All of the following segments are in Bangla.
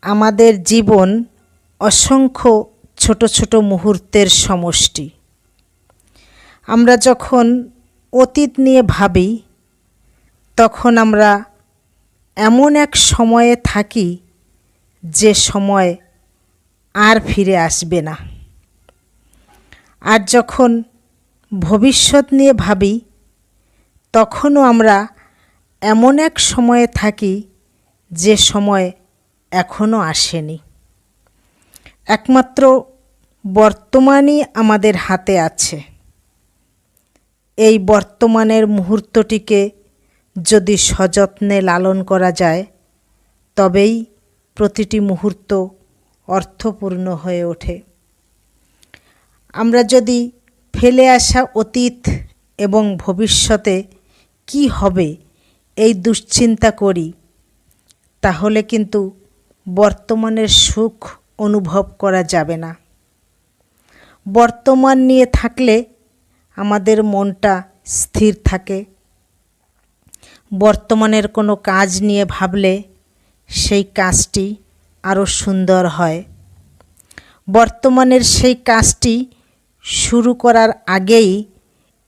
আমাদের জীবন অসংখ্য ছোট ছোট মুহূর্তের সমষ্টি। আমরা যখন অতীত নিয়ে ভাবি তখন আমরা এমন এক সময়ে থাকি যে সময় আর ফিরে আসবে না। আর যখন ভবিষ্যৎ নিয়ে ভাবি তখনও আমরা এমন এক সময়ে থাকি যে সময় এখনও আসেনি। একমাত্র বর্তমানই আমাদের হাতে আছে। এই বর্তমানের মুহূর্তটিকে যদি সযত্নে লালন করা যায় তবেই প্রতিটি মুহূর্ত অর্থপূর্ণ হয়ে ওঠে। আমরা যদি ফেলে আসা অতীত এবং ভবিষ্যতে কি হবে এই দুশ্চিন্তা করি তাহলে কিন্তু বর্তমানের সুখ অনুভব করা যাবে না। বর্তমান নিয়ে থাকলে আমাদের মনটা স্থির থাকে। বর্তমানের কোনো কাজ নিয়ে ভাবলে সেই কাজটি আরও সুন্দর হয়। বর্তমানের সেই কাজটি শুরু করার আগেই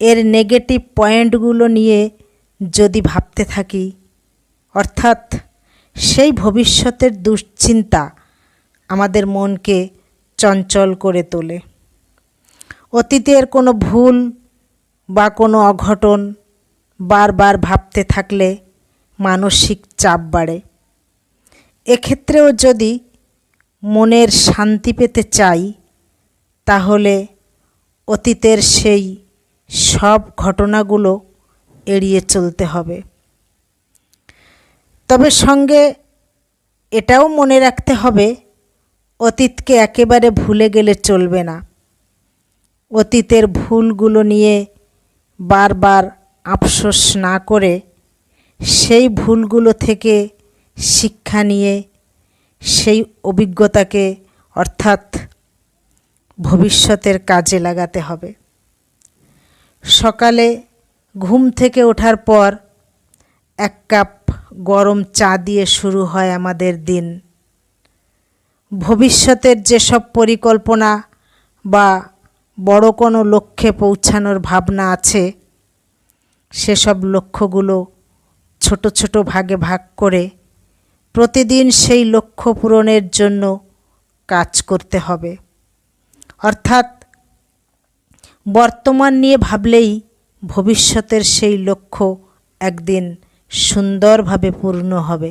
এর নেগেটিভ পয়েন্টগুলো নিয়ে যদি ভাবতে থাকি, অর্থাৎ সেই ভবিষ্যতের দুশ্চিন্তা আমাদের মনকে চঞ্চল করে তোলে। অতীতের কোনো ভুল বা কোনো অঘটন বারবার ভাবতে থাকলে মানসিক চাপ বাড়ে। এক্ষেত্রেও যদি মনের শান্তি পেতে চাই তাহলে অতীতের সেই সব ঘটনাগুলো এড়িয়ে চলতে হবে। তবে সঙ্গে এটাও মনে রাখতে হবে অতীতকে একেবারে ভুলে গেলে চলবে না। অতীতের ভুলগুলো নিয়ে বারবার আফসোস না করে সেই ভুলগুলো থেকে শিক্ষা নিয়ে সেই অভিজ্ঞতাকে অর্থাৎ ভবিষ্যতের কাজে লাগাতে হবে। সকালে ঘুম থেকে ওঠার পর এক কাপ গরম চা দিয়ে শুরু হয় আমাদের দিন। ভবিষ্যতের যেসব পরিকল্পনা বা বড় কোনো লক্ষ্যে পৌঁছানোর ভাবনা আছে সেসব লক্ষ্যগুলো ছোট ছোট ভাগে ভাগ করে প্রতিদিন সেই লক্ষ্য পূরণের জন্য কাজ করতে হবে। অর্থাৎ বর্তমান নিয়ে ভাবলেই ভবিষ্যতের সেই লক্ষ্য একদিন সুন্দরভাবে পূর্ণ হবে।